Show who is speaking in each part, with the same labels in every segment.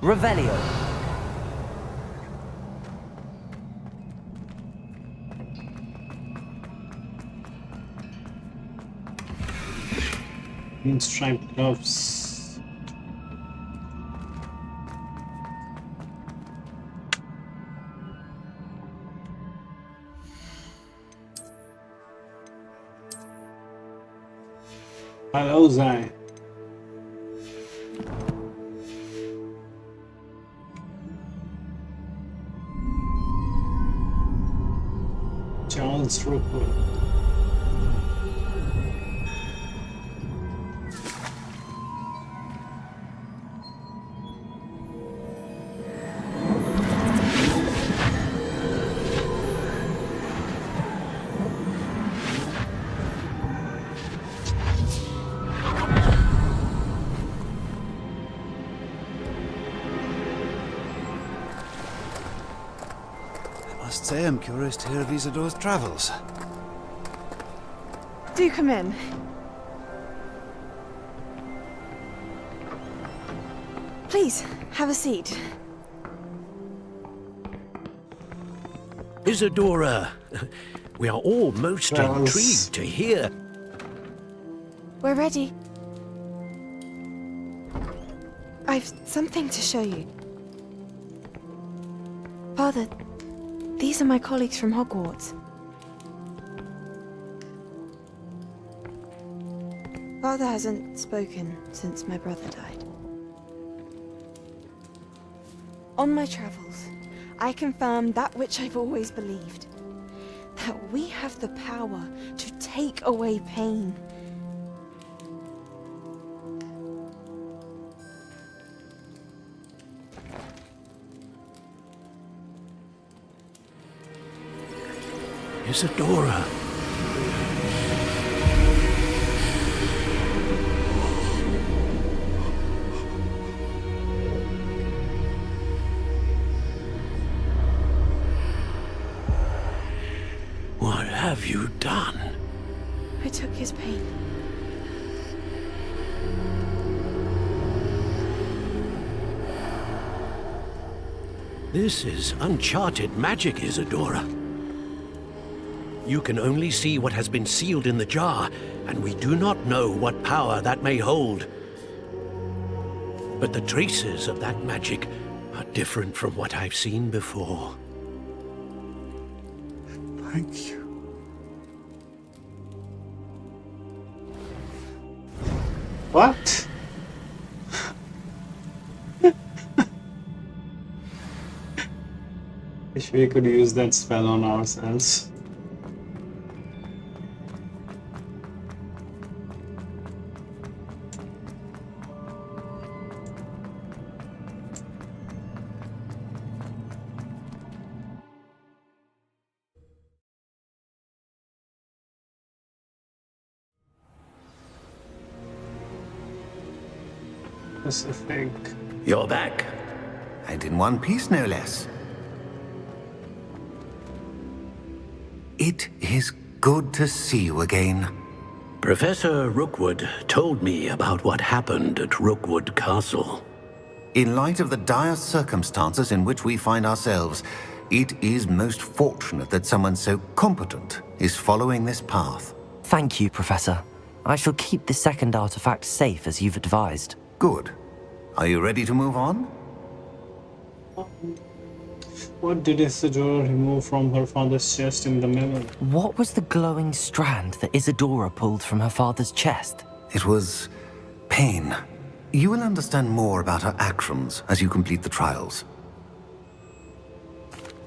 Speaker 1: Revelio.
Speaker 2: Striped gloves. Hello, Zai. Charles Rookwood.
Speaker 3: I must say, I'm curious to hear of Isadora's travels.
Speaker 4: Do come in. Please, have a seat.
Speaker 5: Isadora, we are all most intrigued to hear.
Speaker 4: We're ready. I've something to show you. Father, these are my colleagues from Hogwarts. Father hasn't spoken since my brother died. On my travels, I confirmed that which I've always believed. That we have the power to take away pain.
Speaker 5: Isadora. What have you done?
Speaker 4: I took his pain.
Speaker 5: This is uncharted magic, Isadora. You can only see what has been sealed in the jar, and we do not know what power that may hold. But the traces of that magic are different from what I've seen before.
Speaker 3: Thank you.
Speaker 2: What? Wish we could use that spell on ourselves. Specific.
Speaker 5: You're back.
Speaker 6: And in one piece, no less. It is good to see you again.
Speaker 5: Professor Rookwood told me about what happened at Rookwood Castle.
Speaker 6: In light of the dire circumstances in which we find ourselves, it is most fortunate that someone so competent is following this path.
Speaker 1: Thank you, Professor. I shall keep the second artifact safe as you've advised.
Speaker 6: Good. Are you ready to move on?
Speaker 2: What did Isadora remove from her father's chest in the mirror?
Speaker 1: What was the glowing strand that Isadora pulled from her father's chest?
Speaker 6: It was pain. You will understand more about her actions as you complete the trials.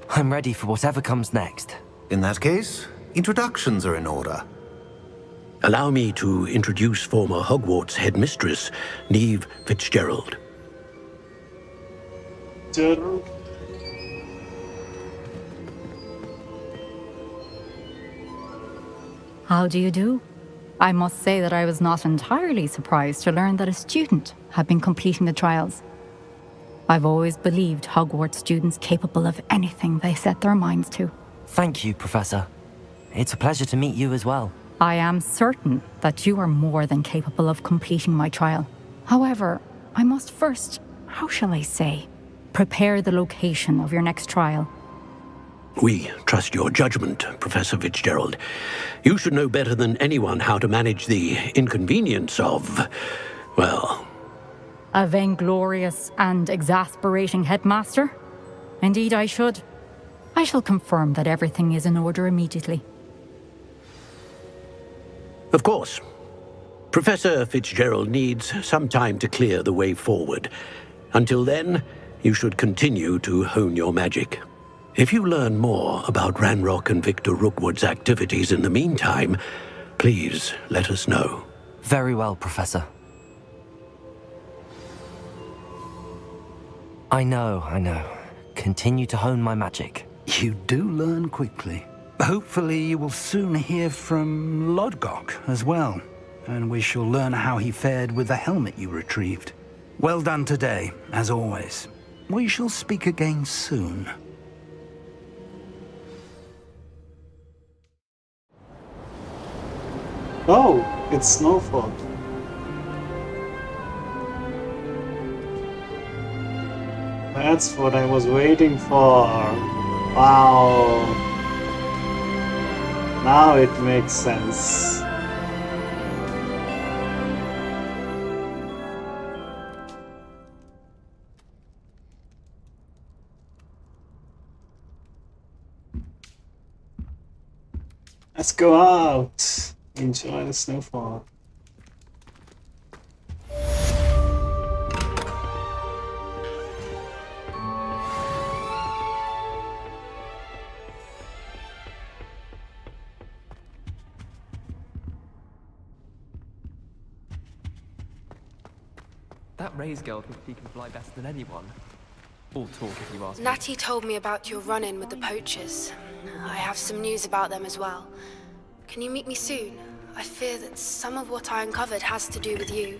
Speaker 1: I'm ready for whatever comes next.
Speaker 6: In that case, introductions are in order.
Speaker 5: Allow me to introduce former Hogwarts headmistress, Neve Fitzgerald.
Speaker 2: Gerald?
Speaker 7: How do you do? I must say that I was not entirely surprised to learn that a student had been completing the trials. I've always believed Hogwarts students capable of anything they set their minds to.
Speaker 1: Thank you, Professor. It's a pleasure to meet you as well.
Speaker 7: I am certain that you are more than capable of completing my trial. However, I must first, how shall I say, prepare the location of your next trial.
Speaker 5: We trust your judgment, Professor Fitzgerald. You should know better than anyone how to manage the inconvenience of, well...
Speaker 7: A vainglorious and exasperating headmaster? Indeed I should. I shall confirm that everything is in order immediately.
Speaker 5: Of course. Professor Fitzgerald needs some time to clear the way forward. Until then, you should continue to hone your magic. If you learn more about Ranrock and Victor Rookwood's activities in the meantime, please let us know.
Speaker 1: Very well, Professor. I know. Continue to hone my magic.
Speaker 3: You do learn quickly. Hopefully you will soon hear from Lodgok as well, and we shall learn how he fared with the helmet you retrieved. Well done today, as always. We shall speak again soon.
Speaker 2: Oh, it's Snowfall. That's what I was waiting for. Wow. Now it makes sense. Let's go out. Enjoy the snowfall.
Speaker 8: That Ray's girl thinks he can fly better than anyone. All talk if you ask me.
Speaker 9: Natty told me about your run-in with the poachers. I have some news about them as well. Can you meet me soon? I fear that some of what I uncovered has to do with you.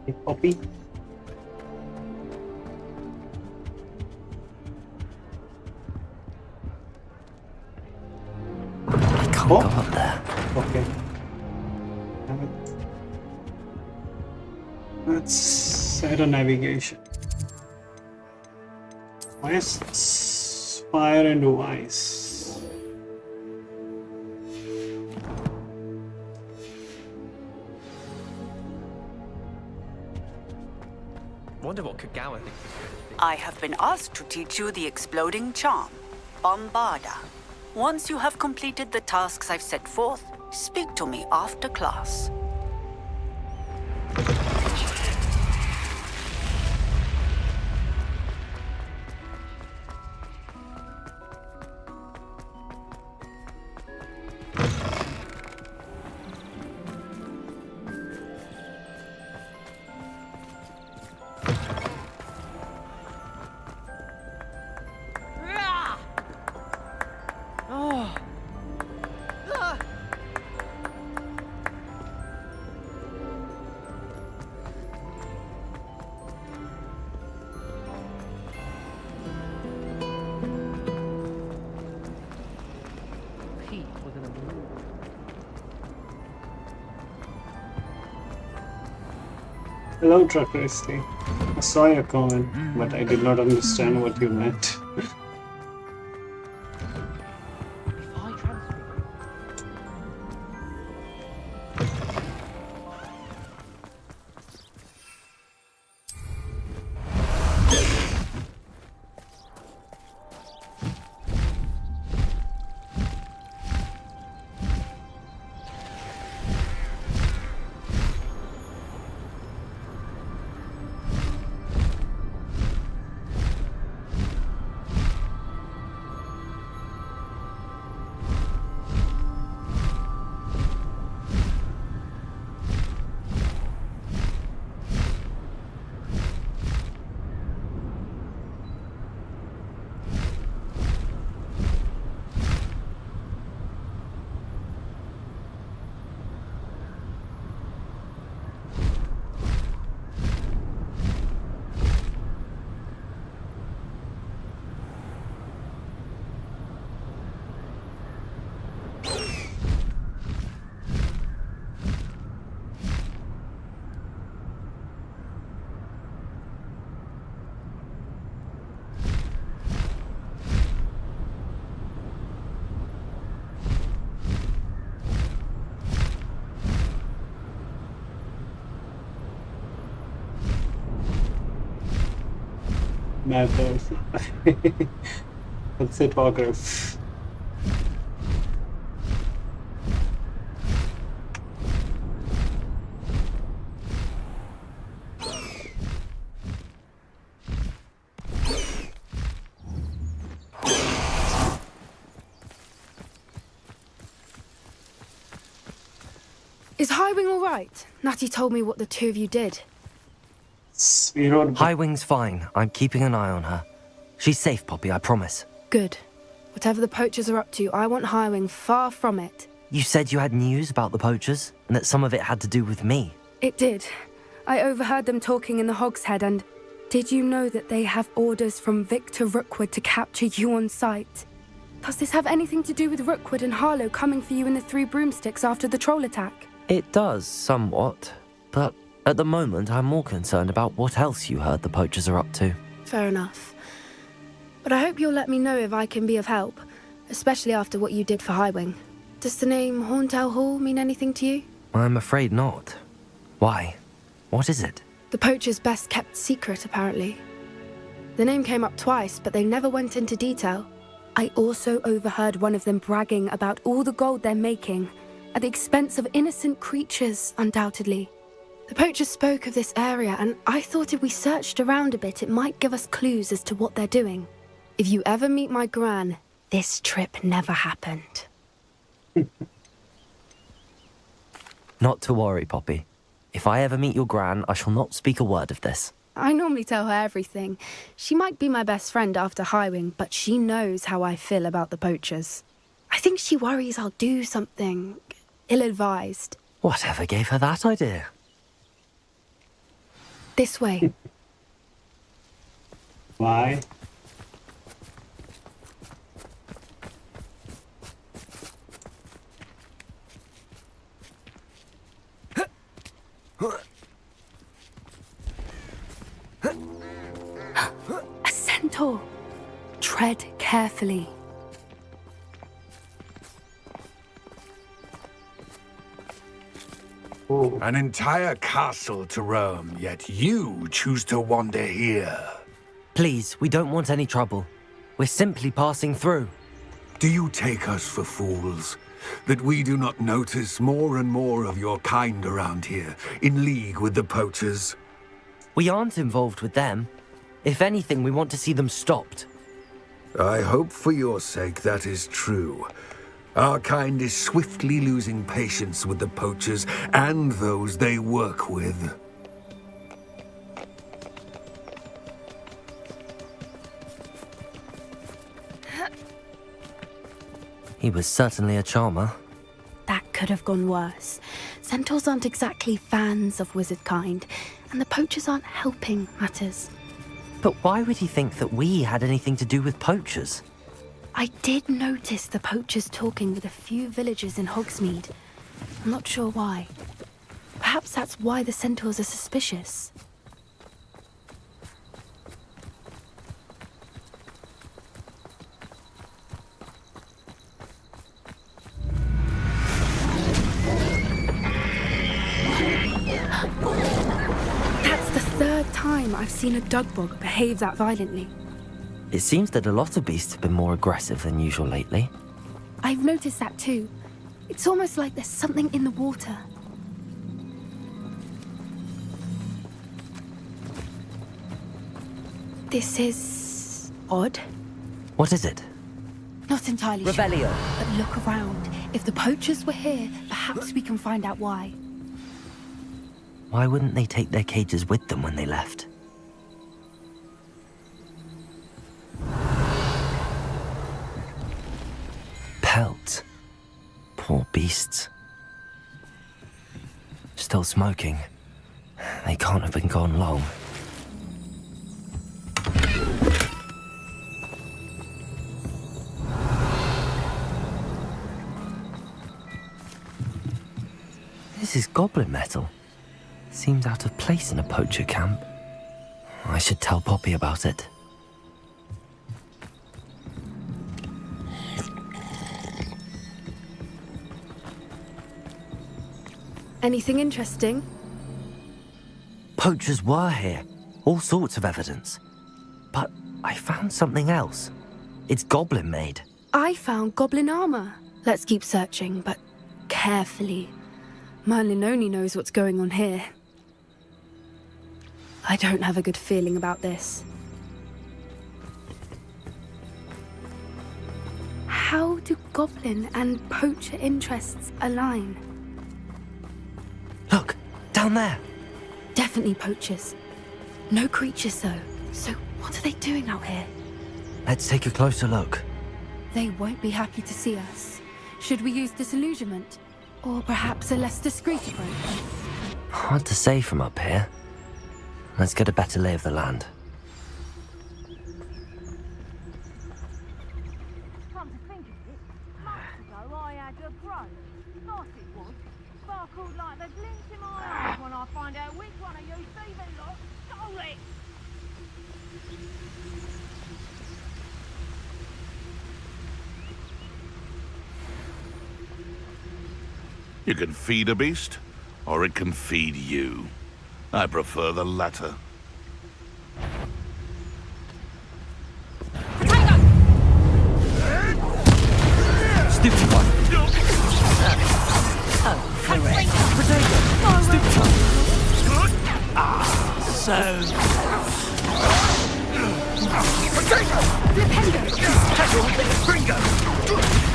Speaker 2: Hey, Poppy.
Speaker 1: I can't go up there.
Speaker 2: Okay. Let's set a navigation. West, fire and ice.
Speaker 8: Wonder what Kagawa thinks is good.
Speaker 10: I have been asked to teach you the exploding charm, Bombarda. Once you have completed the tasks I've set forth, speak to me after class.
Speaker 2: Hello, Truckristy. I saw your comment, but I did not understand what you meant. matters. Let's say progress.
Speaker 9: Is Highwing all right? Natty told me what the two of you did.
Speaker 2: We wrote
Speaker 1: Highwing's fine. I'm keeping an eye on her. She's safe, Poppy, I promise.
Speaker 9: Good. Whatever the poachers are up to, I want Highwing far from it.
Speaker 1: You said you had news about the poachers, and that some of it had to do with me.
Speaker 9: It did. I overheard them talking in the Hogshead, and did you know that they have orders from Victor Rookwood to capture you on sight? Does this have anything to do with Rookwood and Harlow coming for you in the Three Broomsticks after the troll attack?
Speaker 1: It does, somewhat. But at the moment, I'm more concerned about what else you heard the poachers are up to.
Speaker 9: Fair enough. But I hope you'll let me know if I can be of help, especially after what you did for Highwing. Does the name Horntail Hall mean anything to you?
Speaker 1: I'm afraid not. Why? What is it?
Speaker 9: The poacher's best kept secret, apparently. The name came up twice, but they never went into detail. I also overheard one of them bragging about all the gold they're making, at the expense of innocent creatures, undoubtedly. The poachers spoke of this area, and I thought if we searched around a bit, it might give us clues as to what they're doing. If you ever meet my gran, this trip never happened.
Speaker 1: Not to worry, Poppy. If I ever meet your gran, I shall not speak a word of this.
Speaker 9: I normally tell her everything. She might be my best friend after Highwing, but she knows how I feel about the poachers. I think she worries I'll do something ill-advised.
Speaker 1: Whatever gave her that idea?
Speaker 9: This way.
Speaker 2: why.
Speaker 9: A centaur. Tread carefully.
Speaker 2: Oh,
Speaker 3: An entire castle to roam, yet you choose to wander here.
Speaker 1: Please, we don't want any trouble. We're simply passing through.
Speaker 11: Do you take us for fools? That we do not notice more and more of your kind around here, in league with the poachers?
Speaker 1: We aren't involved with them. If anything, we want to see them stopped.
Speaker 11: I hope for your sake that is true. Our kind is swiftly losing patience with the poachers and those they work with.
Speaker 1: He was certainly a charmer.
Speaker 9: That could have gone worse. Centaurs aren't exactly fans of wizard kind, and the poachers aren't helping matters.
Speaker 1: But why would he think that we had anything to do with poachers?
Speaker 9: I did notice the poachers talking with a few villagers in Hogsmeade. I'm not sure why. Perhaps that's why the centaurs are suspicious. That's the third time I've seen a dugbog behave that violently.
Speaker 1: It seems that a lot of beasts have been more aggressive than usual lately.
Speaker 9: I've noticed that too. It's almost like there's something in the water. This is odd.
Speaker 1: What is it?
Speaker 9: Not entirely
Speaker 1: Revelio.
Speaker 9: sure. But look around. If the poachers were here, perhaps we can find out why.
Speaker 1: Why wouldn't they take their cages with them when they left? Pelts. Poor beasts. Still smoking. They can't have been gone long. This is goblin metal. Seems out of place in a poacher camp. I should tell Poppy about it.
Speaker 9: Anything interesting?
Speaker 1: Poachers were here. All sorts of evidence. but I found something else. It's goblin made.
Speaker 9: I found goblin armor. Let's keep searching, but carefully. Merlin only knows what's going on here. I don't have a good feeling about this. How do goblin and poacher interests align?
Speaker 1: Look, down there.
Speaker 9: Definitely poachers. No creatures, though. So what are they doing out here?
Speaker 1: Let's take a closer look.
Speaker 9: They won't be happy to see us. Should we use disillusionment? Or perhaps a less discreet approach?
Speaker 1: Hard to say from up here. Let's get a better lay of the land.
Speaker 12: Come to think of it, months ago I had a grove. Nice it was. Sparkled like the glints in my eyes when I find out which one of you thieving lot stole it.
Speaker 13: You can feed a beast, or it can feed you. I prefer the latter.
Speaker 1: Stupid one! Correct. Potato! Stupid one! So...
Speaker 9: Potato!
Speaker 1: Flipendo! Bringo!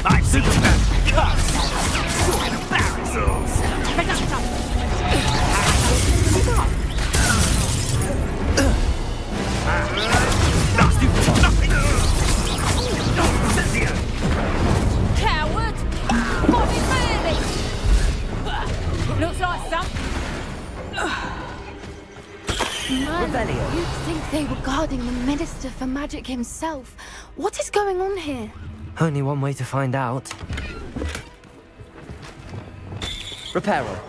Speaker 1: I'm Superman!
Speaker 12: Coward! What is really? Looks like something.
Speaker 9: Man, you'd think they were guarding the Minister for Magic himself. What is going on here?
Speaker 1: Only one way to find out. Peripherals.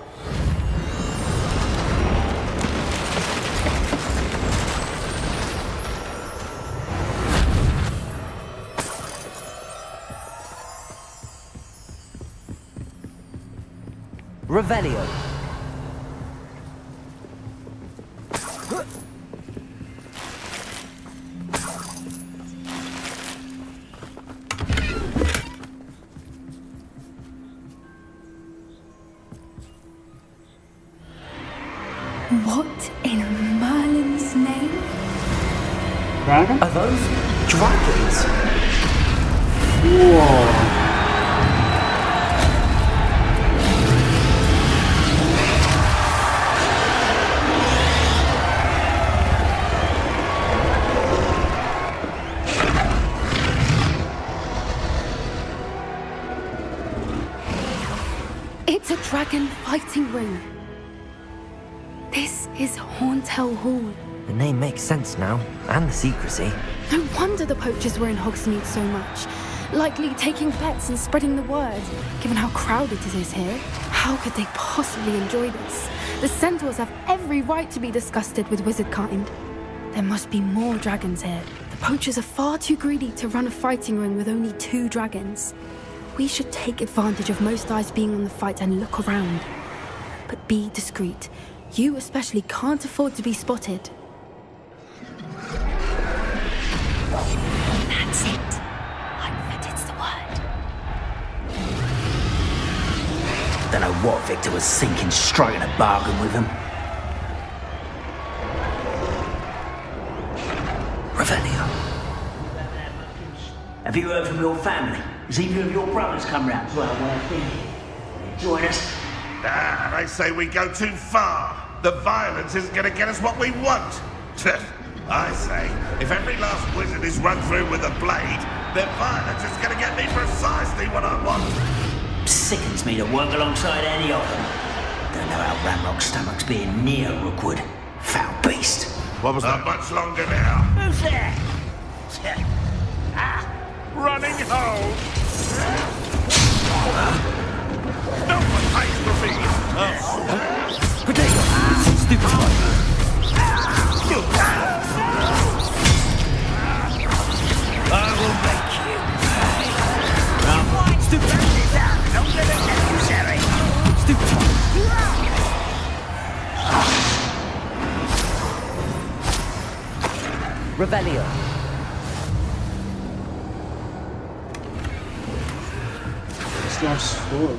Speaker 1: Revelio.
Speaker 9: What in Merlin's name?
Speaker 2: Dragon?
Speaker 1: Are those dragons?
Speaker 2: Whoa.
Speaker 9: It's a dragon fighting ring. This is Hauntel Hall.
Speaker 1: The name makes sense now, and the secrecy.
Speaker 9: No wonder the poachers were in Hogsmeade so much. Likely taking bets and spreading the word. Given how crowded it is here, how could they possibly enjoy this? The centaurs have every right to be disgusted with wizard kind. There must be more dragons here. The poachers are far too greedy to run a fighting ring with only 2 dragons. We should take advantage of most eyes being on the fight and look around. But be discreet. You especially can't afford to be spotted. That's it. I bet it's the word.
Speaker 14: Don't know what Victor was thinking, striking a bargain with them.
Speaker 1: Revelio.
Speaker 14: Have you heard from your family? Has either of your brothers come round as well? Join us.
Speaker 13: Ah, they say we go too far. The violence isn't going to get us what we want. I say, if every last wizard is run through with a blade, then violence is going to get me precisely what I want.
Speaker 14: Sickens me to work alongside any of them. Don't know how Ramrock's stomach's being near Rookwood. Foul beast.
Speaker 13: What was that? Not much longer now.
Speaker 14: Who's there?
Speaker 13: Running home. No one pays for me.
Speaker 1: Potato! Stupid one!
Speaker 14: I will make you pay.
Speaker 1: Stupid!
Speaker 14: Longer than necessary.
Speaker 1: Stupid one! Revelio.
Speaker 2: slots full.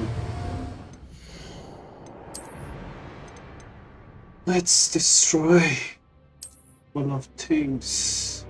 Speaker 2: Let's destroy full of things.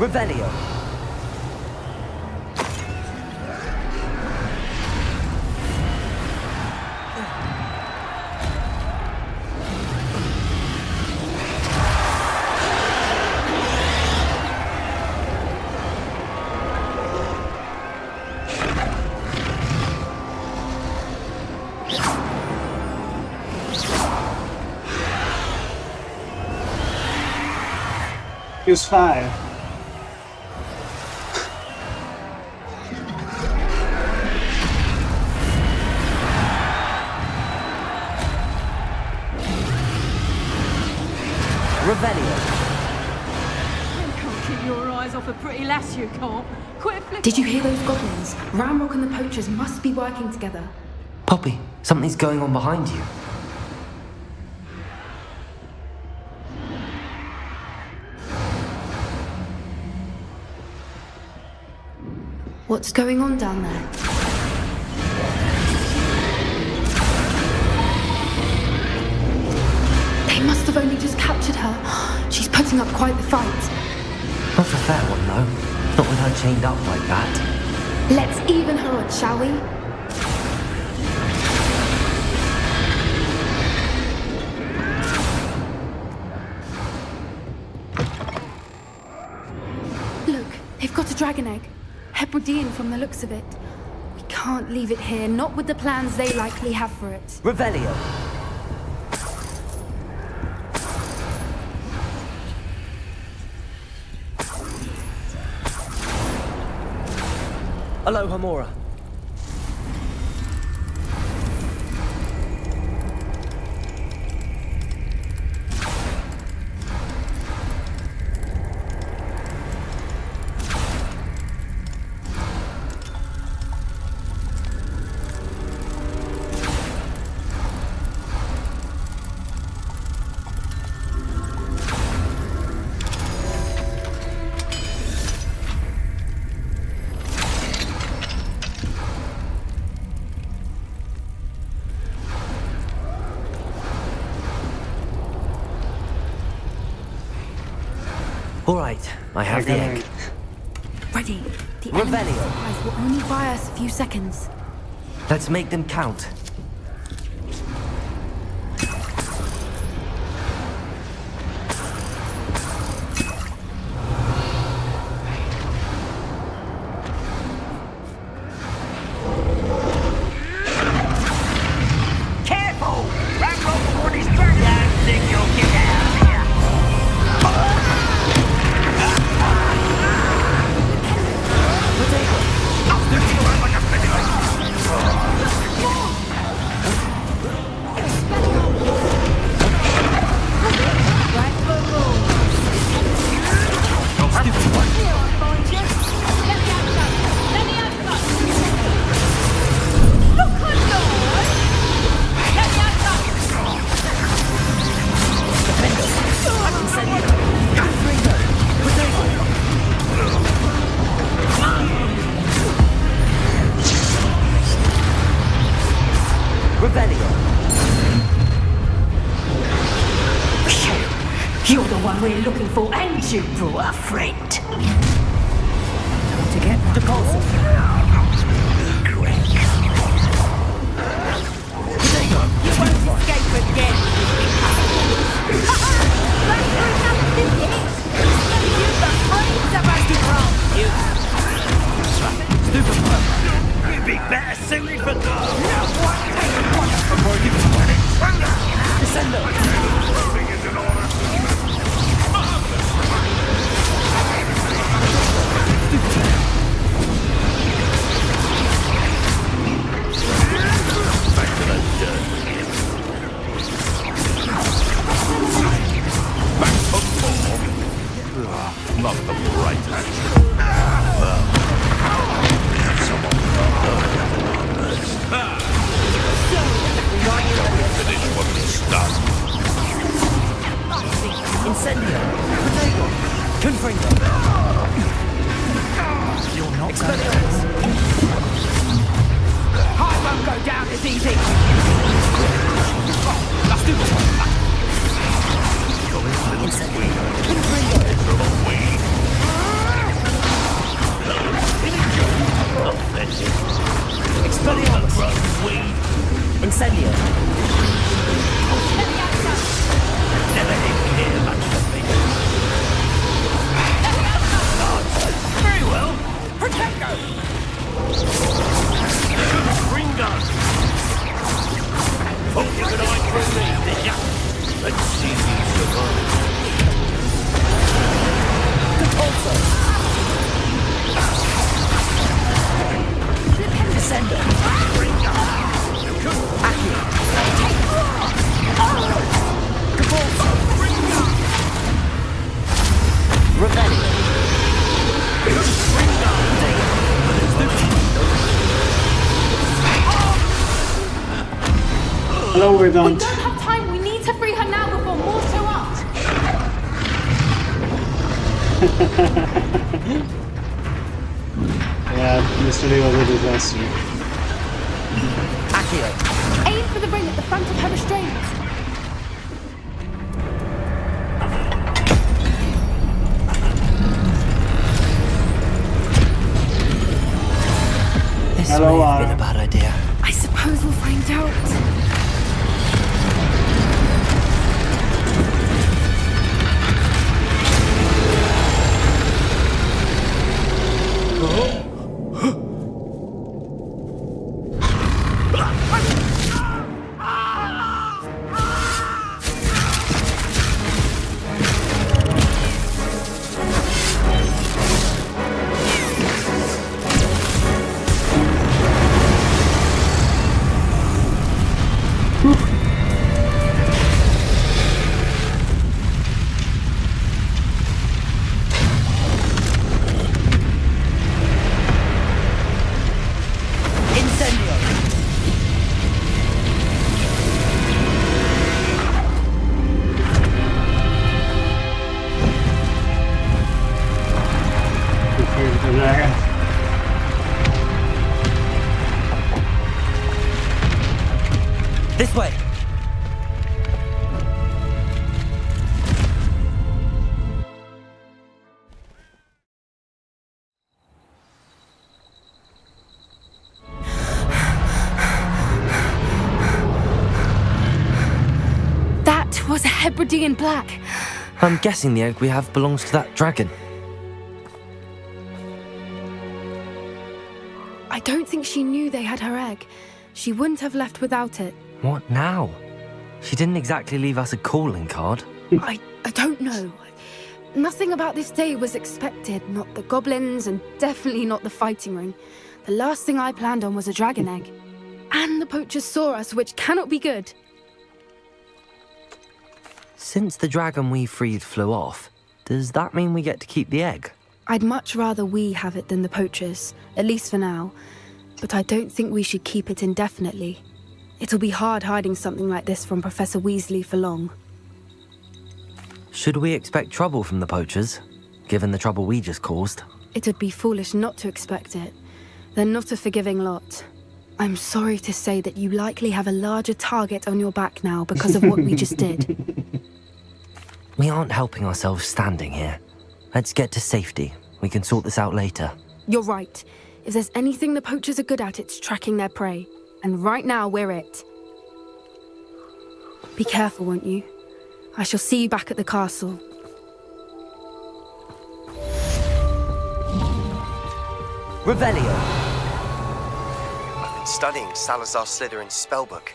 Speaker 1: Revelio.
Speaker 2: Use fire.
Speaker 12: Pretty lass you can't. Quit flipping.
Speaker 9: Did you hear those goblins? Ramrock and the poachers must be working together.
Speaker 1: Poppy, something's going on behind you.
Speaker 9: What's going on down there? They must have only just captured her. She's putting up quite the fight.
Speaker 1: Not a fair one, though. Not with her chained up like that.
Speaker 9: Let's even her odds, shall we? Look, they've got a dragon egg. Hebridean from the looks of it. We can't leave it here, not with the plans they likely have for it.
Speaker 1: Revelio. Aloha Mora. All right, I have the egg.
Speaker 9: Ready. The enemy supplies will only buy us a few seconds.
Speaker 1: Let's make them count.
Speaker 14: Careful! Ramrock before this dragon! Don't think you'll get out of here! Haven't you brought a friend?
Speaker 1: To get the pulse.
Speaker 14: Great.
Speaker 12: You won't escape again.
Speaker 14: You'd be better suited for that.
Speaker 13: Not the brightest. Finish what we start.
Speaker 1: Incendio. Protego. Confringo. You're not Expelliarmus.
Speaker 12: I won't go down as easy.
Speaker 1: Expelliarmus. Incendio.
Speaker 14: Never did care much for me.
Speaker 12: Very well. Protego.
Speaker 14: Ringo! Oh, you could eye through me, did ya? Let's see you survive.
Speaker 1: Descender. Accio. Revelio.
Speaker 2: Hello,
Speaker 4: We
Speaker 2: Vedant.
Speaker 4: don't have time. We need to free her now before more show up.
Speaker 2: Yeah, yesterday was a disaster.
Speaker 1: Accio.
Speaker 9: Aim for the ring at the front of her restraints.
Speaker 1: This
Speaker 2: Hello,
Speaker 1: may have been
Speaker 2: Ara.
Speaker 1: a bad idea.
Speaker 9: I suppose we'll find out.
Speaker 1: This way.
Speaker 9: That was a Hebridean black.
Speaker 1: I'm guessing the egg we have belongs to that dragon.
Speaker 9: I don't think she knew they had her egg. She wouldn't have left without it.
Speaker 1: What now? She didn't exactly leave us a calling card.
Speaker 9: I don't know. Nothing about this day was expected. Not the goblins, and definitely not the fighting ring. The last thing I planned on was a dragon egg. And the poachers saw us, which cannot be good.
Speaker 1: Since the dragon we freed flew off, does that mean we get to keep the egg?
Speaker 9: I'd much rather we have it than the poachers, at least for now. But I don't think we should keep it indefinitely. It'll be hard hiding something like this from Professor Weasley for long.
Speaker 1: Should we expect trouble from the poachers, given the trouble we just caused?
Speaker 9: It'd be foolish not to expect it. They're not a forgiving lot. I'm sorry to say that you likely have a larger target on your back now because of what we just did.
Speaker 1: We aren't helping ourselves standing here. Let's get to safety. We can sort this out later.
Speaker 9: You're right. If there's anything the poachers are good at, it's tracking their prey. And right now, we're it. Be careful, won't you? I shall see you back at the castle.
Speaker 1: Revelio!
Speaker 15: I've been studying Salazar Slytherin's spellbook.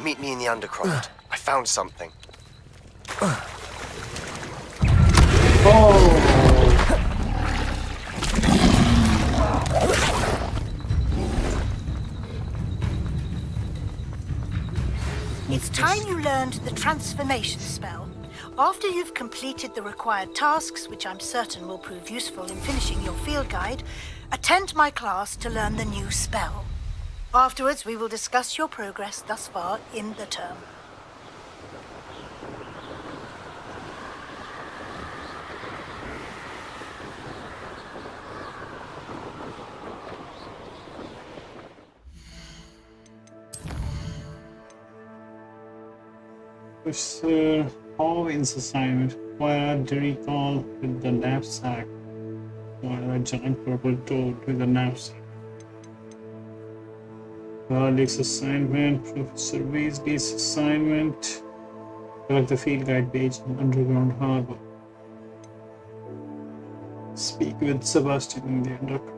Speaker 15: Meet me in the Undercroft. I found something.
Speaker 16: It's time you learned the transformation spell. After you've completed the required tasks, which I'm certain will prove useful in finishing your field guide, attend my class to learn the new spell. Afterwards, we will discuss your progress thus far in the term.
Speaker 2: Sir Hawin's assignment. Wire a recall with the knapsack. Wire a giant purple toad with a knapsack. Garlic's assignment. Professor Weasley's assignment. Collect the field guide page in Underground Harbor. Speak with Sebastian in the Underground.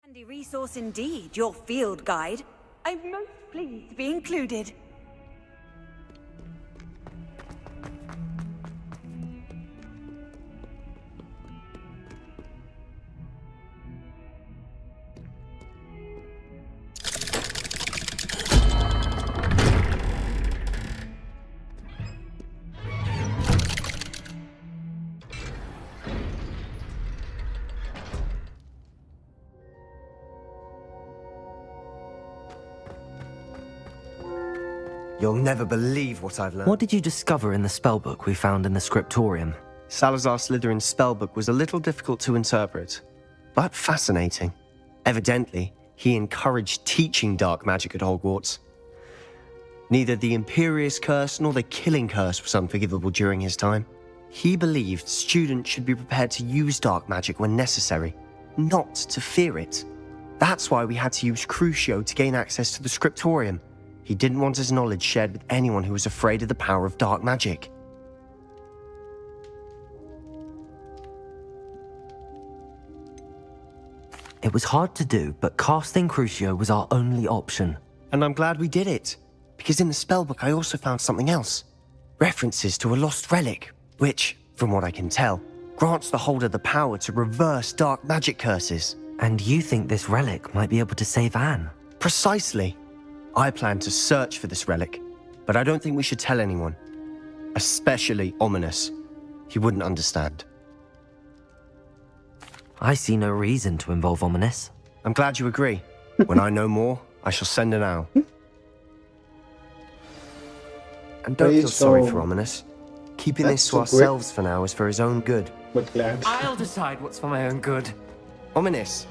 Speaker 10: Handy resource indeed, your field guide. I'm most pleased to be included.
Speaker 15: You'll never believe what I've learned.
Speaker 1: What did you discover in the spellbook we found in the scriptorium?
Speaker 15: Salazar Slytherin's spellbook was a little difficult to interpret, but fascinating. Evidently, he encouraged teaching dark magic at Hogwarts. Neither the Imperious Curse nor the Killing Curse was unforgivable during his time. He believed students should be prepared to use dark magic when necessary, not to fear it. That's why we had to use Crucio to gain access to the scriptorium. He didn't want his knowledge shared with anyone who was afraid of the power of dark magic.
Speaker 1: It was hard to do, but casting Crucio was our only option.
Speaker 15: And I'm glad we did it, because in the spellbook I also found something else. References to a lost relic, which, from what I can tell, grants the holder the power to reverse dark magic curses.
Speaker 1: And you think this relic might be able to save Anne?
Speaker 15: Precisely. I plan to search for this relic, but I don't think we should tell anyone. Especially Ominous. He wouldn't understand.
Speaker 1: I see no reason to involve Ominous.
Speaker 15: I'm glad you agree. When I know more, I shall send an owl. And don't feel sorry for Ominous. Keeping
Speaker 2: That's
Speaker 15: this to
Speaker 2: so great.
Speaker 15: ourselves for now is for his own good.
Speaker 2: But glad.
Speaker 8: I'll decide what's for my own good.
Speaker 15: Ominous.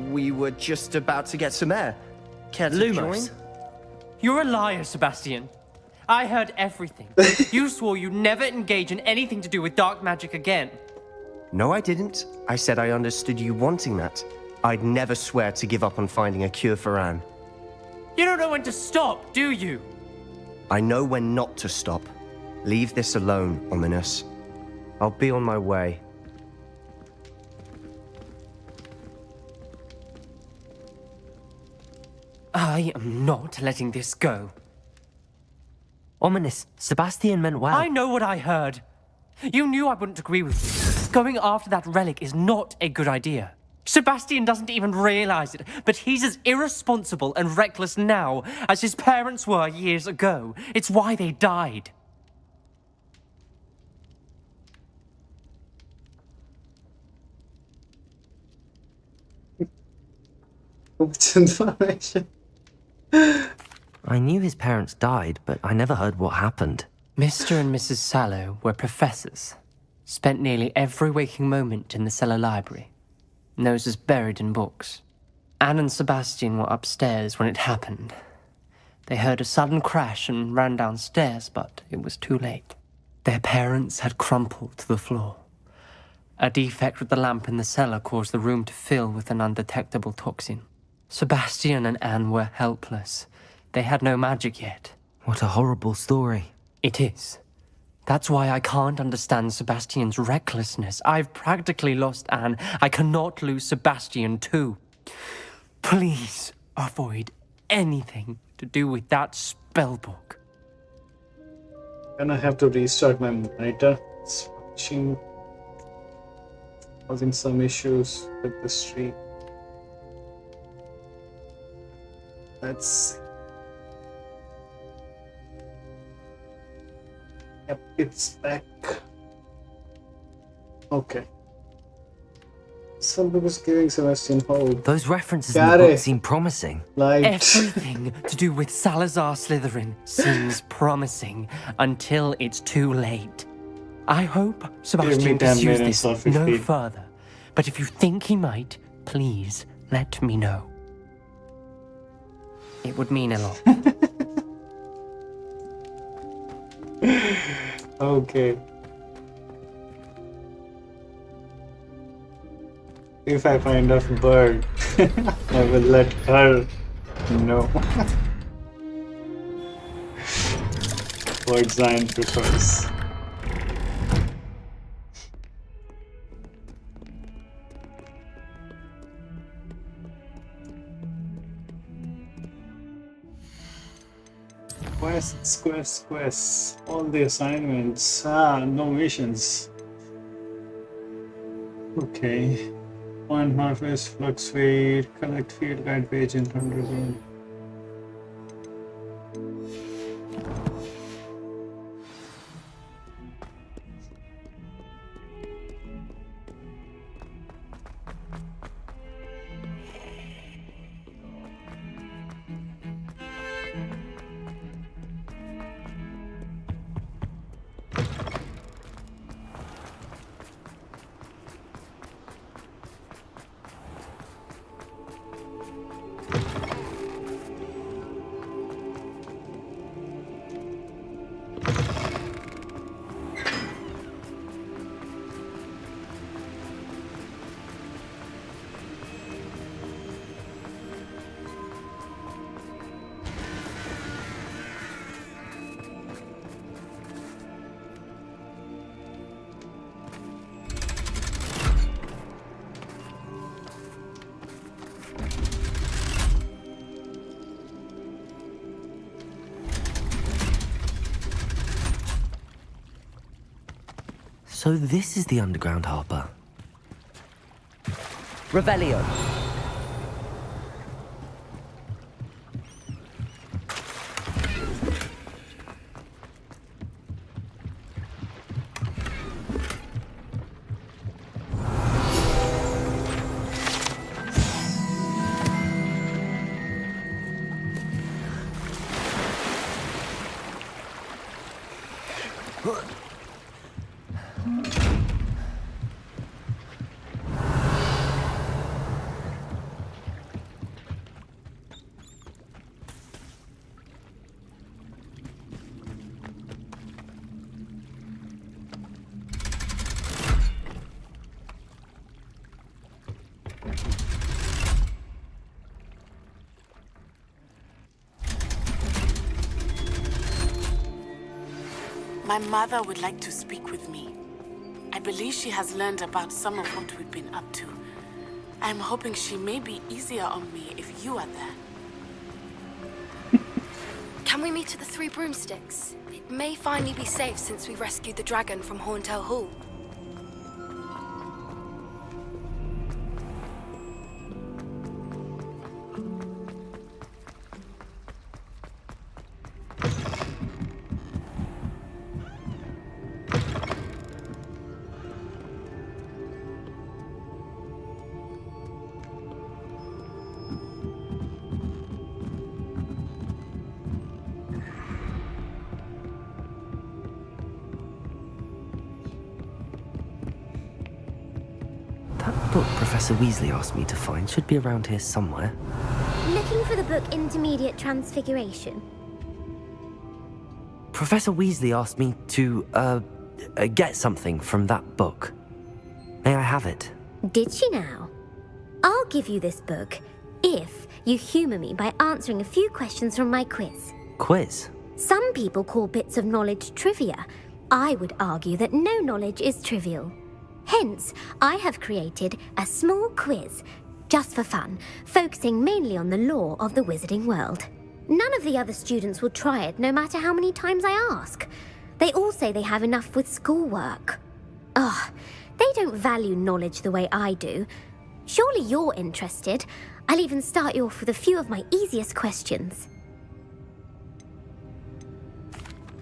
Speaker 15: We were just about to get some air. Care to
Speaker 8: Lumos.
Speaker 15: join?
Speaker 8: You're a liar, Sebastian. I heard everything. You swore you'd never engage in anything to do with dark magic again.
Speaker 15: No, I didn't. I said I understood you wanting that. I'd never swear to give up on finding a cure for Anne.
Speaker 8: You don't know when to stop, do you?
Speaker 15: I know when not to stop. Leave this alone, Ominous. I'll be on my way.
Speaker 8: I am not letting this go.
Speaker 1: Ominous, Sebastian meant well.
Speaker 8: I know what I heard. You knew I wouldn't agree with you. Going after that relic is not a good idea. Sebastian doesn't even realize it, but he's as irresponsible and reckless now as his parents were years ago. It's why they died.
Speaker 2: Much information.
Speaker 1: I knew his parents died, but I never heard what happened.
Speaker 8: Mr. and Mrs. Sallow were professors. Spent nearly every waking moment in the cellar library. Noses buried in books. Anne and Sebastian were upstairs when it happened. They heard a sudden crash and ran downstairs, but it was too late. Their parents had crumpled to the floor. A defect with the lamp in the cellar caused the room to fill with an undetectable toxin. Sebastian and Anne were helpless. They had no magic yet.
Speaker 1: What a horrible story.
Speaker 8: It is. That's why I can't understand Sebastian's recklessness. I've practically lost Anne. I cannot lose Sebastian too. Please avoid anything to do with that spellbook.
Speaker 2: And I have to restart my monitor. It's causing some issues with the stream. Let's see. Yep, it's back. Okay. Somebody was giving Sebastian hope.
Speaker 1: Those references in
Speaker 2: Got
Speaker 1: the book
Speaker 2: it.
Speaker 1: seem promising.
Speaker 2: Light.
Speaker 8: Everything to do with Salazar Slytherin seems promising until it's too late. I hope Sebastian
Speaker 2: 10
Speaker 8: pursues
Speaker 2: minutes or
Speaker 8: this no
Speaker 2: 15.
Speaker 8: further. But if you think he might, please let me know. It would mean a lot.
Speaker 2: Okay. If I find a bird, I will let her know what Zion prefers. Quests. All the assignments. No missions. Okay. One harvest, fluctuate, collect field guide page in Thunderbird.
Speaker 1: So this is the underground harbour.
Speaker 15: Revelio.
Speaker 17: My mother would like to speak with me. I believe she has learned about some of what we've been up to. I'm hoping she may be easier on me if you are there.
Speaker 9: Can we meet at the Three Broomsticks? It may finally be safe since we rescued the dragon from Horntail Hall.
Speaker 1: That book Professor Weasley asked me to find should be around here somewhere.
Speaker 18: Looking for the book Intermediate Transfiguration.
Speaker 1: Professor Weasley asked me to, get something from that book. May I have it?
Speaker 18: Did she now? I'll give you this book if you humour me by answering a few questions from my quiz.
Speaker 1: Quiz?
Speaker 18: Some people call bits of knowledge trivia. I would argue that no knowledge is trivial. Hence, I have created a small quiz, just for fun, focusing mainly on the lore of the wizarding world. None of the other students will try it, no matter how many times I ask. They all say they have enough with schoolwork. Ugh, they don't value knowledge the way I do. Surely you're interested. I'll even start you off with a few of my easiest questions.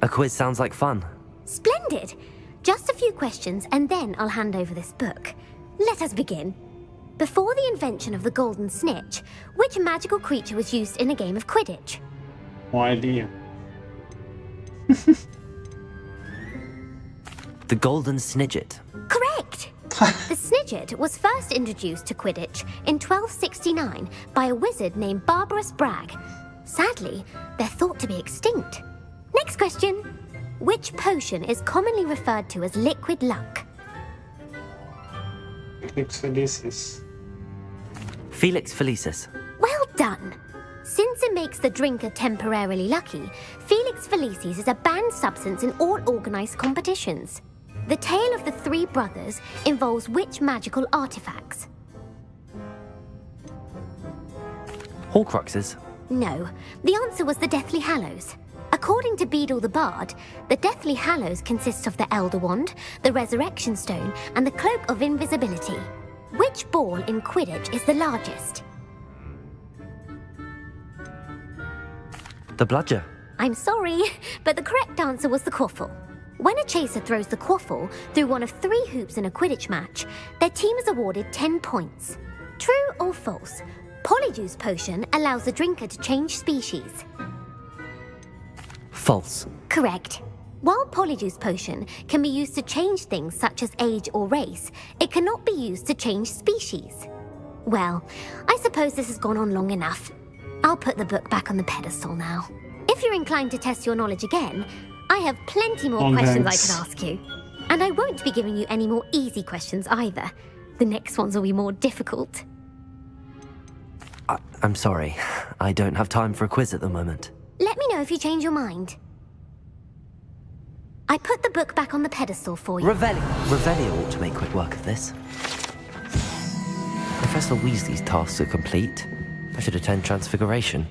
Speaker 1: A quiz sounds like fun.
Speaker 18: Splendid! Just a few questions and then I'll hand over this book. Let us begin. Before the invention of the golden snitch, which magical creature was used in a game of Quidditch?
Speaker 2: No idea.
Speaker 1: The golden snidget.
Speaker 18: Correct! The snidget was first introduced to Quidditch in 1269 by a wizard named Barbarous Bragg. Sadly, they're thought to be extinct. Next question. Which potion is commonly referred to as liquid luck?
Speaker 2: Felix Felicis.
Speaker 1: Felix Felicis.
Speaker 18: Well done! Since it makes the drinker temporarily lucky, Felix Felicis is a banned substance in all organised competitions. The tale of the three brothers involves which magical artifacts?
Speaker 1: Horcruxes.
Speaker 18: No, the answer was the Deathly Hallows. According to Beedle the Bard, the Deathly Hallows consists of the Elder Wand, the Resurrection Stone, and the Cloak of Invisibility. Which ball in Quidditch is the largest?
Speaker 1: The bludger.
Speaker 18: I'm sorry, but the correct answer was the quaffle. When a chaser throws the quaffle through one of 3 hoops in a Quidditch match, their team is awarded 10 points. True or false? Polyjuice Potion allows the drinker to change species.
Speaker 1: False.
Speaker 18: Correct. While Polyjuice Potion can be used to change things such as age or race, it cannot be used to change species. Well, I suppose this has gone on long enough. I'll put the book back on the pedestal now. If you're inclined to test your knowledge again, I have plenty more questions
Speaker 2: thanks.
Speaker 18: I can ask you. And I won't be giving you any more easy questions either. The next ones will be more difficult.
Speaker 1: I'm sorry. I don't have time for a quiz at the moment.
Speaker 18: Let me know if you change your mind. I put the book back on the pedestal for you.
Speaker 1: Revelio ought to make quick work of this. Professor Weasley's tasks are complete. I should attend Transfiguration.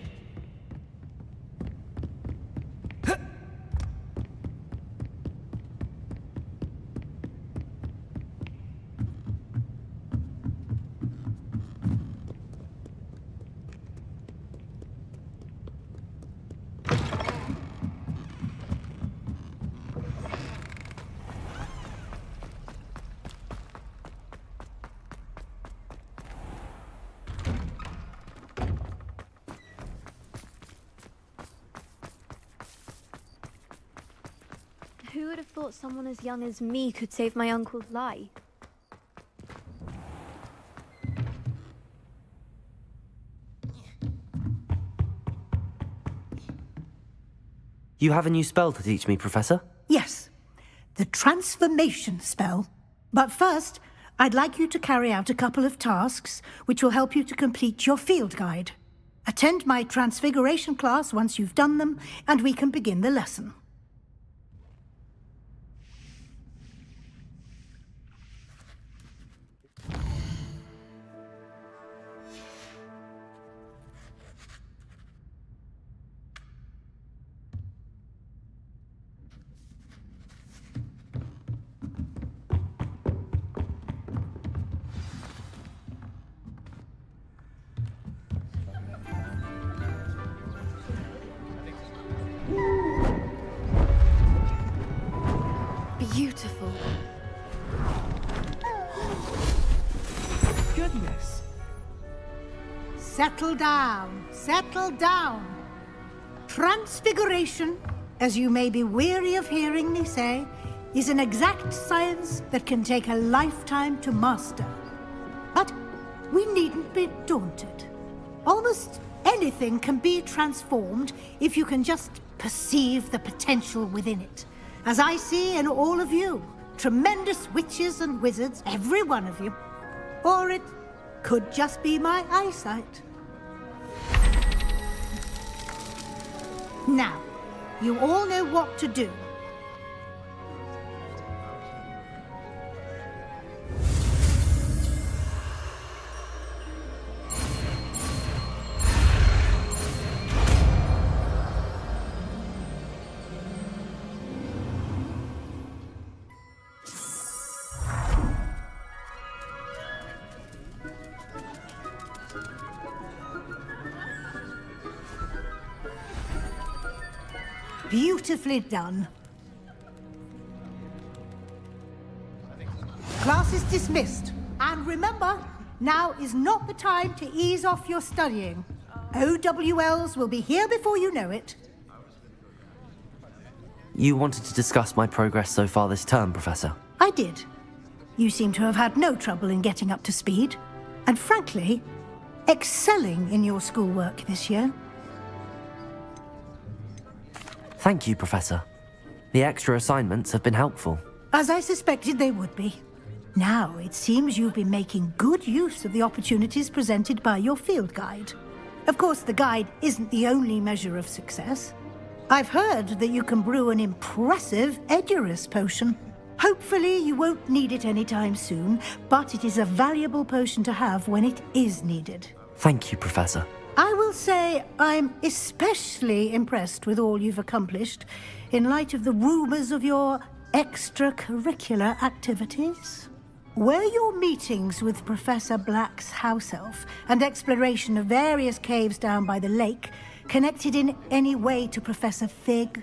Speaker 19: Who would have thought someone as young as me could save my uncle's life?
Speaker 1: You have a new spell to teach me, Professor?
Speaker 16: Yes, the transformation spell. But first, I'd like you to carry out a couple of tasks which will help you to complete your field guide. Attend my transfiguration class once you've done them, and we can begin the lesson.
Speaker 9: beautiful.
Speaker 16: Goodness. Settle down. Settle down. Transfiguration, as you may be weary of hearing me say, is an exact science that can take a lifetime to master. But we needn't be daunted. Almost anything can be transformed if you can just perceive the potential within it. As I see in all of you, tremendous witches and wizards, every one of you. Or it could just be my eyesight. Now, you all know what to do. Beautifully done. Class is dismissed. And remember, now is not the time to ease off your studying. OWLs will be here before you know it.
Speaker 1: You wanted to discuss my progress so far this term, Professor?
Speaker 16: I did. You seem to have had no trouble in getting up to speed. And frankly, excelling in your schoolwork this year.
Speaker 1: Thank you, Professor. The extra assignments have been helpful.
Speaker 16: As I suspected they would be. Now, it seems you've been making good use of the opportunities presented by your field guide. Of course, the guide isn't the only measure of success. I've heard that you can brew an impressive Edurus potion. Hopefully, you won't need it anytime soon, but it is a valuable potion to have when it is needed.
Speaker 1: Thank you, Professor.
Speaker 16: I will say I'm especially impressed with all you've accomplished in light of the rumors of your extracurricular activities. Were your meetings with Professor Black's house elf and exploration of various caves down by the lake connected in any way to Professor Fig?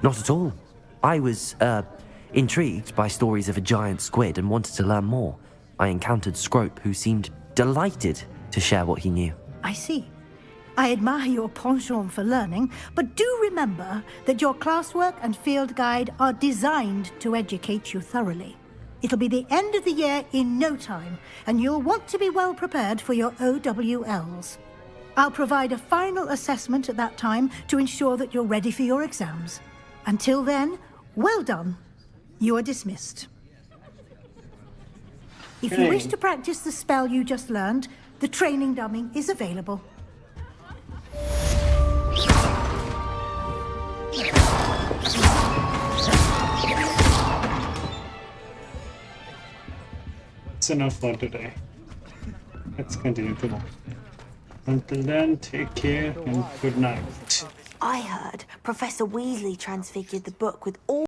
Speaker 1: Not at all. I was, intrigued by stories of a giant squid and wanted to learn more. I encountered Scrope, who seemed delighted to share what he knew.
Speaker 16: I see. I admire your penchant for learning, but do remember that your classwork and field guide are designed to educate you thoroughly. It'll be the end of the year in no time, and you'll want to be well prepared for your OWLs. I'll provide a final assessment at that time to ensure that you're ready for your exams. Until then, well done. You are dismissed. If you wish to practice the spell you just learned, the training dummy is available.
Speaker 2: That's enough for today. Let's continue tomorrow. Until then, take care and good night.
Speaker 4: I heard Professor Weasley transfigured the book with all